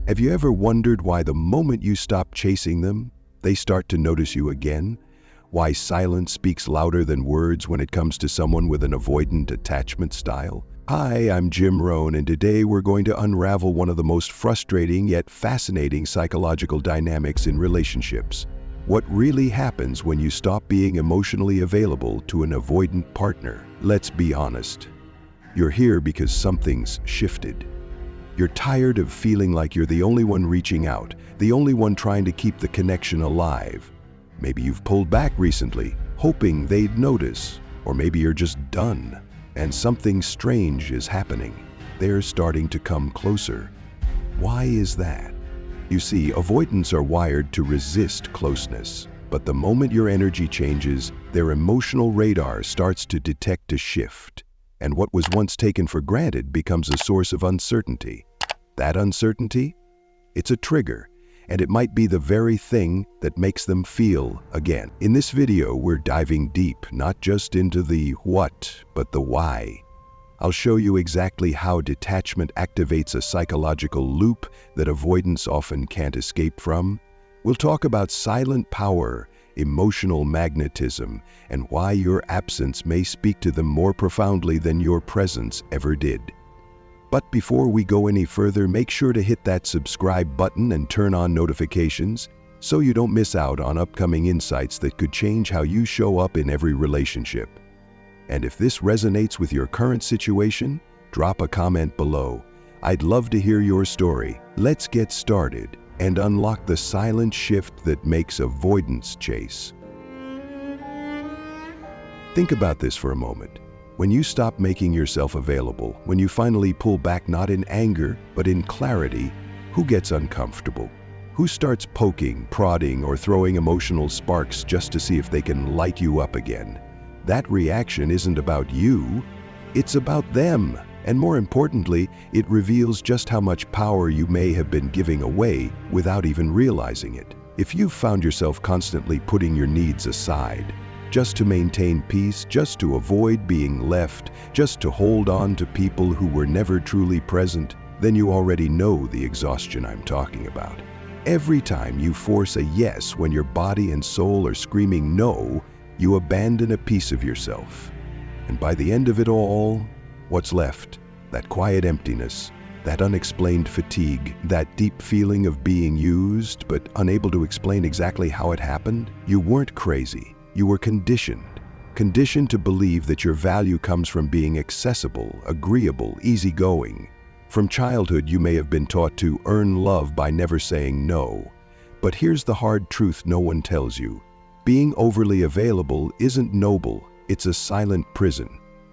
Have you ever wondered why the moment you stop chasing them, they start to notice you again? Why silence speaks louder than words when it comes to someone with an avoidant attachment style? Hi, I'm Jim Rohn, and today we're going to unravel one of the most frustrating yet fascinating psychological dynamics in relationships. What really happens when you stop being emotionally available to an avoidant partner? Let's be honest. You're here because something's shifted. You're tired of feeling like you're the only one reaching out, the only one trying to keep the connection alive. Maybe you've pulled back recently, hoping they'd notice, or maybe you're just done, and something strange is happening. They're starting to come closer. Why is that? You see, avoidants are wired to resist closeness, but the moment your energy changes, their emotional radar starts to detect a shift, and what was once taken for granted becomes a source of uncertainty. That uncertainty? It's a trigger, and it might be the very thing that makes them feel again. In this video, we're diving deep, not just into the what, but the why. I'll show you exactly how detachment activates a psychological loop that avoidants often can't escape from. We'll talk about silent power, emotional magnetism, and why your absence may speak to them more profoundly than your presence ever did. But before we go any further, make sure to hit that subscribe button and turn on notifications so you don't miss out on upcoming insights that could change how you show up in every relationship. And if this resonates with your current situation, drop a comment below. I'd love to hear your story. Let's get started and unlock the silent shift that makes avoidance chase. Think about this for a moment. When you stop making yourself available, when you finally pull back not in anger, but in clarity, who gets uncomfortable? Who starts poking, prodding, or throwing emotional sparks just to see if they can light you up again? That reaction isn't about you, it's about them. And more importantly, it reveals just how much power you may have been giving away without even realizing it. If you've found yourself constantly putting your needs aside, just to maintain peace, just to avoid being left, just to hold on to people who were never truly present, then you already know the exhaustion I'm talking about. Every time you force a yes when your body and soul are screaming no, you abandon a piece of yourself. And by the end of it all, what's left? That quiet emptiness, that unexplained fatigue, that deep feeling of being used but unable to explain exactly how it happened. You weren't crazy. You were conditioned to believe that your value comes from being accessible, agreeable, easygoing. From childhood, you may have been taught to earn love by never saying no. But here's the hard truth no one tells you. Being overly available isn't noble. It's a silent prison,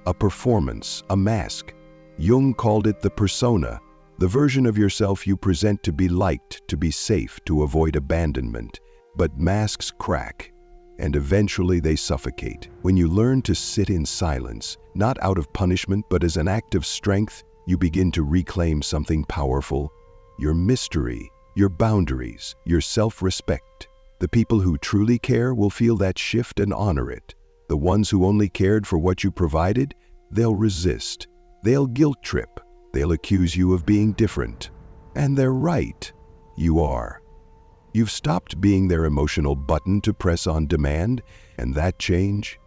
a performance, a mask. Jung called it the persona, the version of yourself you present to be liked, to be safe, to avoid abandonment. But masks crack, and eventually they suffocate. When you learn to sit in silence, not out of punishment but as an act of strength, you begin to reclaim something powerful: your mystery, your boundaries, your self-respect. The people who truly care will feel that shift and honor it. The ones who only cared for what you provided, they'll resist. They'll guilt trip. They'll accuse you of being different. And they're right. You are. You've stopped being their emotional button to press on demand, and that change?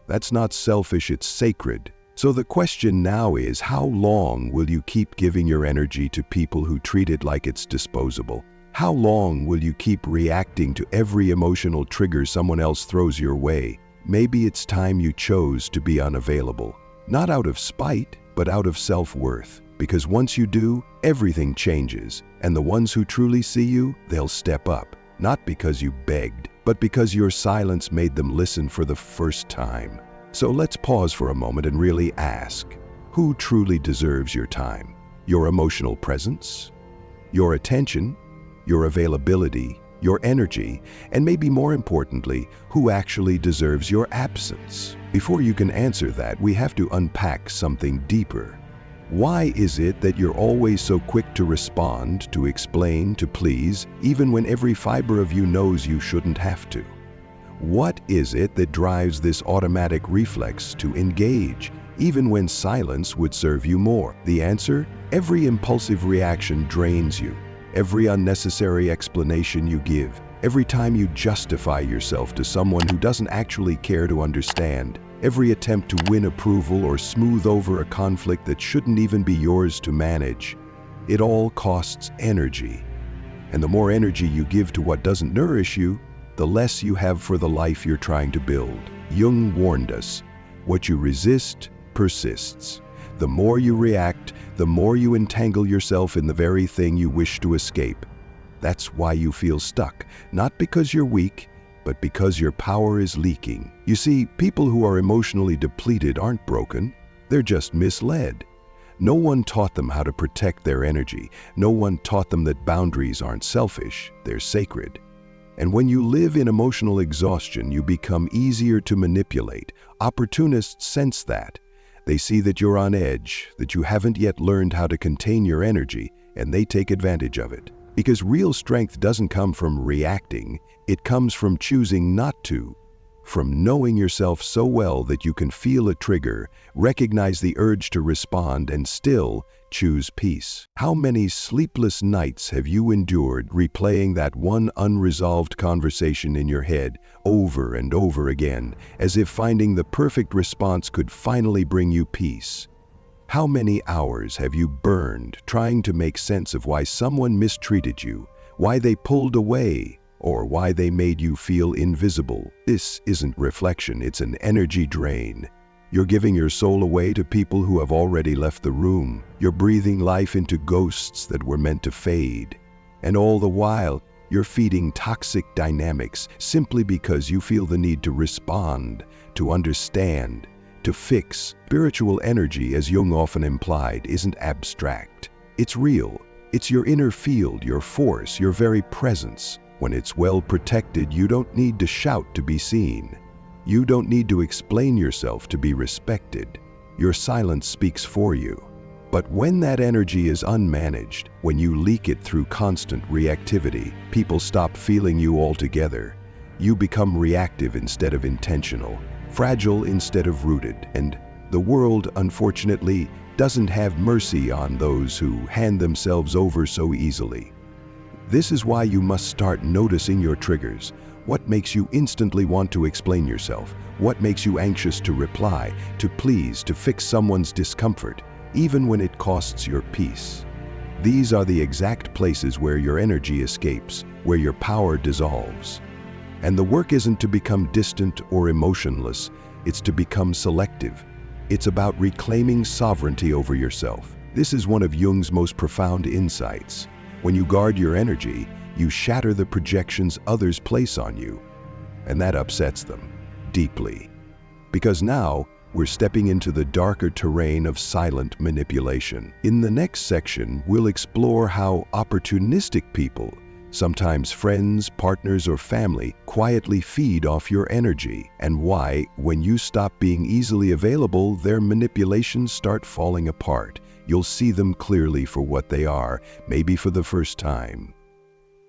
That's not selfish, it's sacred. So the question now is, how long will you keep giving your energy to people who treat it like it's disposable? How long will you keep reacting to every emotional trigger someone else throws your way? Maybe it's time you chose to be unavailable. Not out of spite, but out of self-worth. Because once you do, everything changes, and the ones who truly see you, they'll step up. Not because you begged, but because your silence made them listen for the first time. So let's pause for a moment and really ask, who truly deserves your time? Your emotional presence? Your attention? Your availability? Your energy? And maybe more importantly, who actually deserves your absence? Before you can answer that, we have to unpack something deeper. Why is it that you're always so quick to respond, to explain, to please, even when every fiber of you knows you shouldn't have to? What is it that drives this automatic reflex to engage, even when silence would serve you more. The answer? Every impulsive reaction drains you. Every unnecessary explanation you give, every time you justify yourself to someone who doesn't actually care to understand, every attempt to win approval or smooth over a conflict that shouldn't even be yours to manage, it all costs energy. And the more energy you give to what doesn't nourish you, the less you have for the life you're trying to build. Jung warned us, what you resist persists. The more you react, the more you entangle yourself in the very thing you wish to escape. That's why you feel stuck, not because you're weak, but because your power is leaking. You see, people who are emotionally depleted aren't broken, they're just misled. No one taught them how to protect their energy. No one taught them that boundaries aren't selfish, they're sacred. And when you live in emotional exhaustion, you become easier to manipulate. Opportunists sense that. They see that you're on edge, that you haven't yet learned how to contain your energy, and they take advantage of it. Because real strength doesn't come from reacting, it comes from choosing not to. From knowing yourself so well that you can feel a trigger, recognize the urge to respond, and still choose peace. How many sleepless nights have you endured replaying that one unresolved conversation in your head over and over again, as if finding the perfect response could finally bring you peace? How many hours have you burned trying to make sense of why someone mistreated you, why they pulled away, or why they made you feel invisible? This isn't reflection, it's an energy drain. You're giving your soul away to people who have already left the room. You're breathing life into ghosts that were meant to fade. And all the while, you're feeding toxic dynamics simply because you feel the need to respond, to understand, to fix. Spiritual energy, as Jung often implied, isn't abstract. It's real. It's your inner field, your force, your very presence. When it's well protected, you don't need to shout to be seen. You don't need to explain yourself to be respected. Your silence speaks for you. But when that energy is unmanaged, when you leak it through constant reactivity, people stop feeling you altogether. You become reactive instead of intentional, fragile instead of rooted, and the world, unfortunately, doesn't have mercy on those who hand themselves over so easily. This is why you must start noticing your triggers. What makes you instantly want to explain yourself? What makes you anxious to reply, to please, to fix someone's discomfort, even when it costs your peace? These are the exact places where your energy escapes, where your power dissolves. And the work isn't to become distant or emotionless, it's to become selective. It's about reclaiming sovereignty over yourself. This is one of Jung's most profound insights. When you guard your energy, you shatter the projections others place on you, and that upsets them deeply. Because now, we're stepping into the darker terrain of silent manipulation. In the next section, we'll explore how opportunistic people, sometimes friends, partners, or family, quietly feed off your energy, and why, when you stop being easily available, their manipulations start falling apart. You'll see them clearly for what they are, maybe for the first time.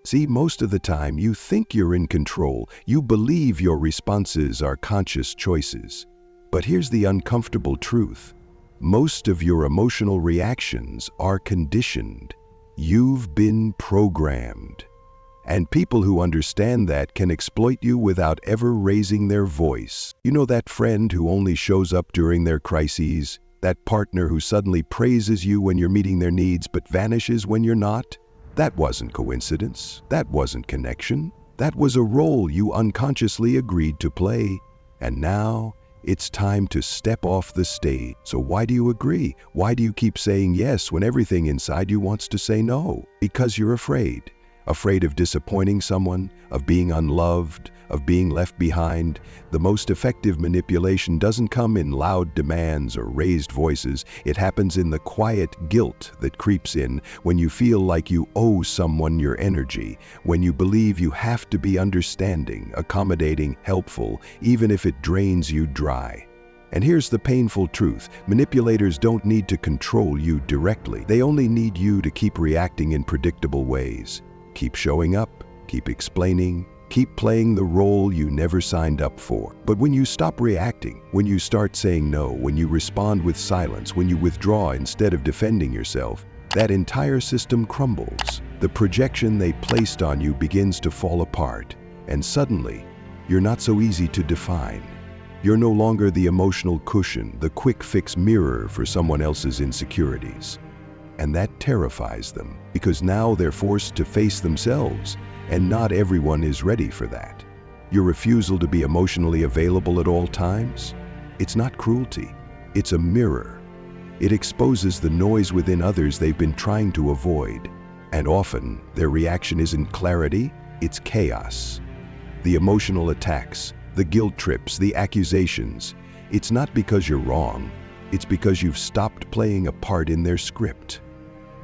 See, most of the time, you think you're in control. You believe your responses are conscious choices. But here's the uncomfortable truth. Most of your emotional reactions are conditioned. You've been programmed. And people who understand that can exploit you without ever raising their voice. You know that friend who only shows up during their crises? That partner who suddenly praises you when you're meeting their needs but vanishes when you're not? That wasn't coincidence. That wasn't connection. That was a role you unconsciously agreed to play. And now, it's time to step off the stage. So why do you agree? Why do you keep saying yes when everything inside you wants to say no? Because you're afraid. Afraid of disappointing someone, of being unloved, of being left behind. The most effective manipulation doesn't come in loud demands or raised voices. It happens in the quiet guilt that creeps in when you feel like you owe someone your energy, when you believe you have to be understanding, accommodating, helpful, even if it drains you dry. And here's the painful truth. Manipulators don't need to control you directly. They only need you to keep reacting in predictable ways. Keep showing up, keep explaining, Keep playing the role you never signed up for. But when you stop reacting, when you start saying no, when you respond with silence, when you withdraw instead of defending yourself, that entire system crumbles. The projection they placed on you begins to fall apart, and suddenly, you're not so easy to define. You're no longer the emotional cushion, the quick fix mirror for someone else's insecurities. And that terrifies them, because now they're forced to face themselves, and not everyone is ready for that. Your refusal to be emotionally available at all times? It's not cruelty, it's a mirror. It exposes the noise within others they've been trying to avoid. And often, their reaction isn't clarity, it's chaos. The emotional attacks, the guilt trips, the accusations, it's not because you're wrong, it's because you've stopped playing a part in their script.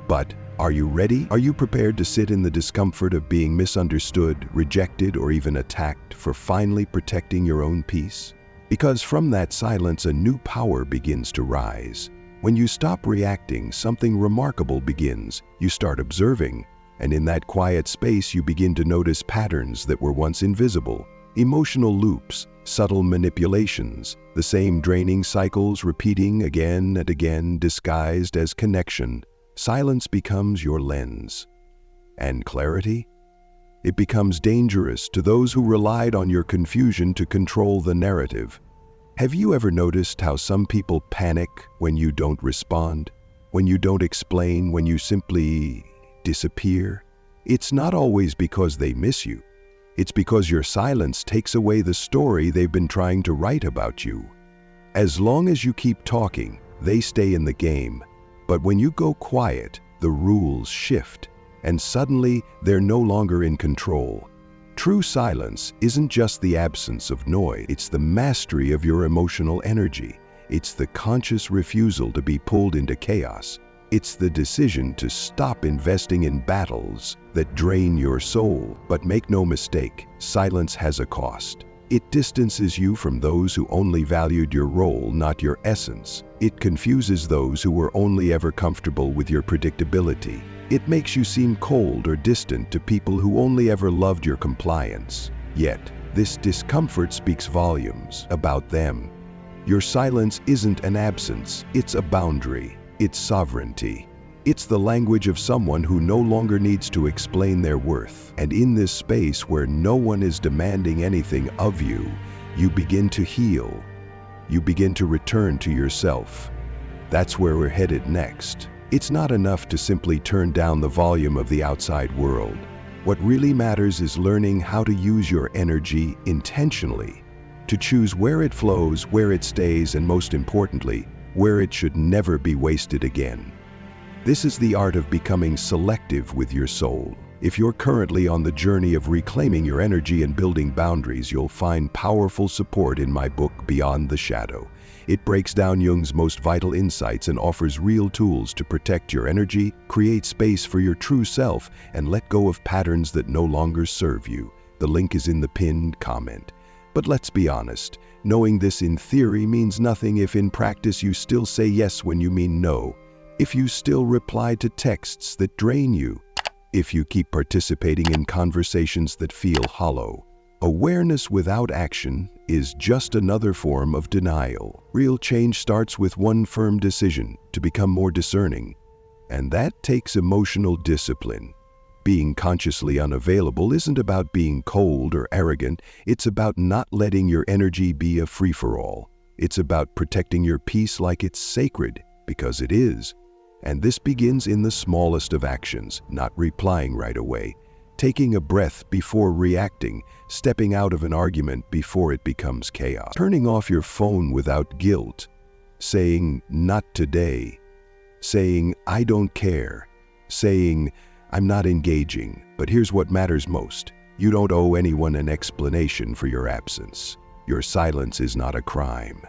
But are you ready? Are you prepared to sit in the discomfort of being misunderstood, rejected, or even attacked for finally protecting your own peace? Because from that silence, a new power begins to rise. When you stop reacting, something remarkable begins. You start observing, and in that quiet space, you begin to notice patterns that were once invisible. Emotional loops, subtle manipulations, the same draining cycles repeating again and again, disguised as connection. Silence becomes your lens. And clarity? It becomes dangerous to those who relied on your confusion to control the narrative. Have you ever noticed how some people panic when you don't respond? When you don't explain, when you simply disappear? It's not always because they miss you. It's because your silence takes away the story they've been trying to write about you. As long as you keep talking, they stay in the game. But when you go quiet, the rules shift, and suddenly they're no longer in control. True silence isn't just the absence of noise, it's the mastery of your emotional energy. It's the conscious refusal to be pulled into chaos. It's the decision to stop investing in battles that drain your soul. But make no mistake, silence has a cost. It distances you from those who only valued your role, not your essence. It confuses those who were only ever comfortable with your predictability. It makes you seem cold or distant to people who only ever loved your compliance. Yet, this discomfort speaks volumes about them. Your silence isn't an absence, it's a boundary, it's sovereignty. It's the language of someone who no longer needs to explain their worth. And in this space where no one is demanding anything of you, you begin to heal. You begin to return to yourself. That's where we're headed next. It's not enough to simply turn down the volume of the outside world. What really matters is learning how to use your energy intentionally, to choose where it flows, where it stays, and most importantly, where it should never be wasted again. This is the art of becoming selective with your soul. If you're currently on the journey of reclaiming your energy and building boundaries, you'll find powerful support in my book, Beyond the Shadow. It breaks down Jung's most vital insights and offers real tools to protect your energy, create space for your true self, and let go of patterns that no longer serve you. The link is in the pinned comment. But let's be honest, knowing this in theory means nothing if in practice you still say yes when you mean no. If you still reply to texts that drain you, if you keep participating in conversations that feel hollow. Awareness without action is just another form of denial. Real change starts with one firm decision to become more discerning, and that takes emotional discipline. Being consciously unavailable isn't about being cold or arrogant, it's about not letting your energy be a free-for-all. It's about protecting your peace like it's sacred, because it is. And this begins in the smallest of actions, not replying right away, taking a breath before reacting, stepping out of an argument before it becomes chaos, turning off your phone without guilt, saying, "Not today," saying, "I don't care," saying, "I'm not engaging." But here's what matters most. You don't owe anyone an explanation for your absence. Your silence is not a crime.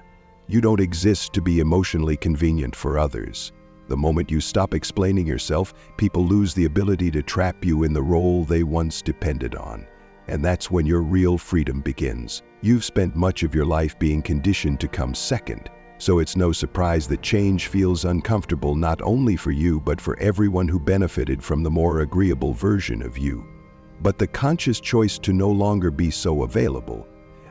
You don't exist to be emotionally convenient for others. The moment you stop explaining yourself, people lose the ability to trap you in the role they once depended on. And that's when your real freedom begins. You've spent much of your life being conditioned to come second, so it's no surprise that change feels uncomfortable not only for you but for everyone who benefited from the more agreeable version of you. But the conscious choice to no longer be so available,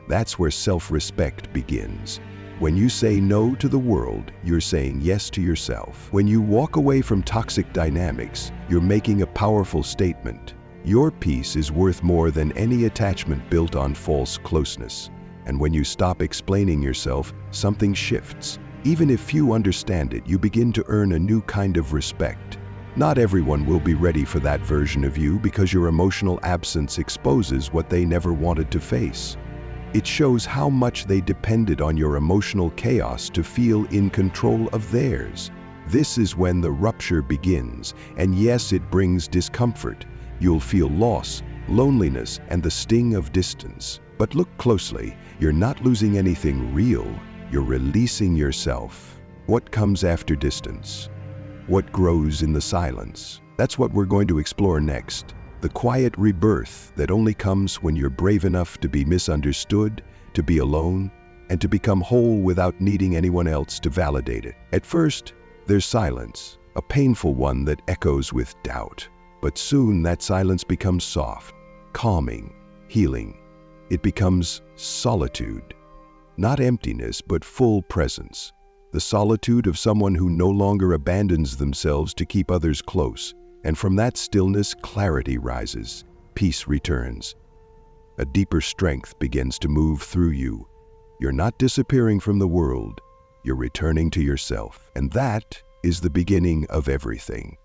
that's where self-respect begins. When you say no to the world, you're saying yes to yourself. When you walk away from toxic dynamics, you're making a powerful statement. Your peace is worth more than any attachment built on false closeness. And when you stop explaining yourself, something shifts. Even if few understand it, you begin to earn a new kind of respect. Not everyone will be ready for that version of you because your emotional absence exposes what they never wanted to face. It shows how much they depended on your emotional chaos to feel in control of theirs. This is when the rupture begins, and yes, it brings discomfort. You'll feel loss, loneliness, and the sting of distance. But look closely, you're not losing anything real, you're releasing yourself. What comes after distance? What grows in the silence? That's what we're going to explore next. The quiet rebirth that only comes when you're brave enough to be misunderstood, to be alone, and to become whole without needing anyone else to validate it. At first, there's silence, a painful one that echoes with doubt. But soon that silence becomes soft, calming, healing. It becomes solitude. Not emptiness, but full presence. The solitude of someone who no longer abandons themselves to keep others close. And from that stillness, clarity rises, peace returns. A deeper strength begins to move through you. You're not disappearing from the world, you're returning to yourself. And that is the beginning of everything.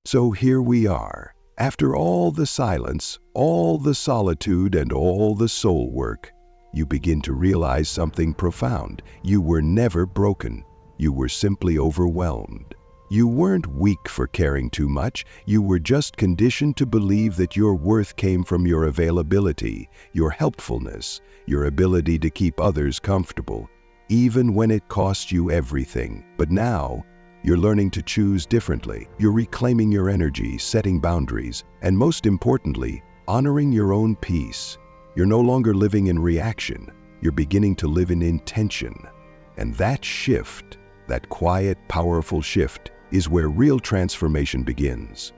So here we are. After all the silence, all the solitude, and all the soul work, you begin to realize something profound. You were never broken. You were simply overwhelmed. You weren't weak for caring too much. You were just conditioned to believe that your worth came from your availability, your helpfulness, your ability to keep others comfortable, even when it cost you everything. But now, you're learning to choose differently. You're reclaiming your energy, setting boundaries, and most importantly, honoring your own peace. You're no longer living in reaction. You're beginning to live in intention. And that shift, that quiet, powerful shift, is where real transformation begins.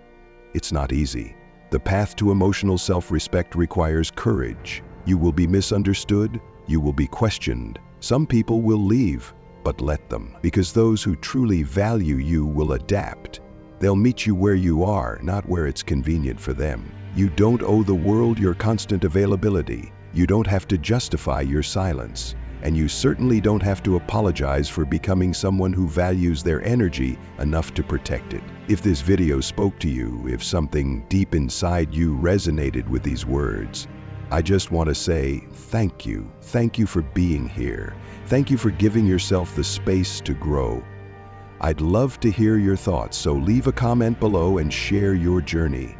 It's not easy. The path to emotional self-respect requires courage. You will be misunderstood. You will be questioned. Some people will leave, but let them, because those who truly value you will adapt. They'll meet you where you are, not where it's convenient for them. You don't owe the world your constant availability. You don't have to justify your silence. And you certainly don't have to apologize for becoming someone who values their energy enough to protect it. If this video spoke to you, if something deep inside you resonated with these words, I just want to say thank you. Thank you for being here. Thank you for giving yourself the space to grow. I'd love to hear your thoughts, so leave a comment below and share your journey.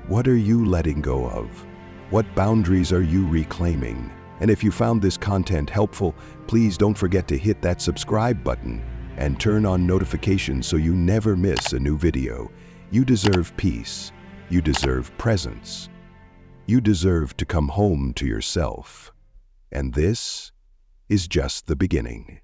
What are you letting go of? What boundaries are you reclaiming? And if you found this content helpful, please don't forget to hit that subscribe button and turn on notifications so you never miss a new video. You deserve peace. You deserve presence. You deserve to come home to yourself. And this is just the beginning.